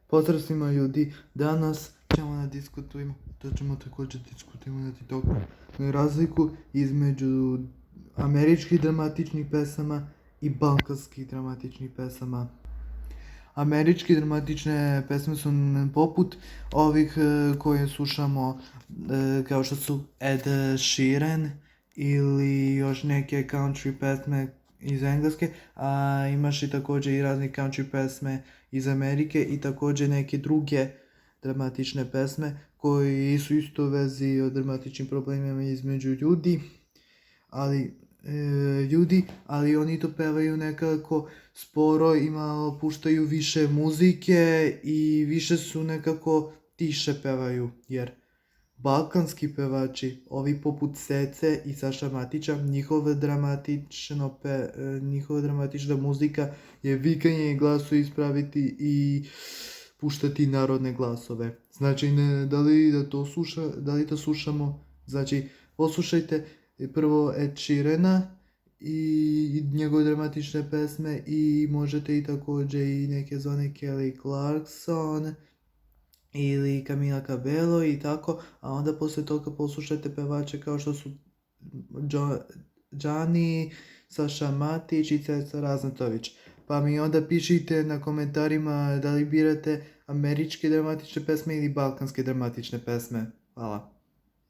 Pozdrav svima ljudi, danas ćemo da diskutujemo, također diskutujemo na TikToku, razliku između američkih dramatičnih pesama i balkanskih dramatičnih pesama. Američke dramatične pesme su poput ovih koje slušamo kao što su Ed Sheeran ili još neke country pesme iz Engleske, a imaš i također i razne country pesme iz Amerike i također neke druge dramatične pesme koji su isto u vezi o dramatičnim problemima između ljudi, ali oni to pevaju nekako sporo i malo puštaju više muzike i više su nekako tiše pevaju, jer balkanski pevači, ovi poput Sece i Saša Matića, njihova dramatična muzika je vikanje i glasu ispraviti i puštati narodne glasove. Znači, da li to slušamo? Znači, poslušajte prvo Ed Sheerana i njegove dramatične pesme i možete i također i neke zvane Kelly Clarkson ili Camila Cabello i tako, a onda poslije toga poslušajte pevače kao što su Gianni, Saša Matić i Ceca Raznatović. Pa mi onda pišite na komentarima da li birate američke dramatične pesme ili balkanske dramatične pesme. Hvala.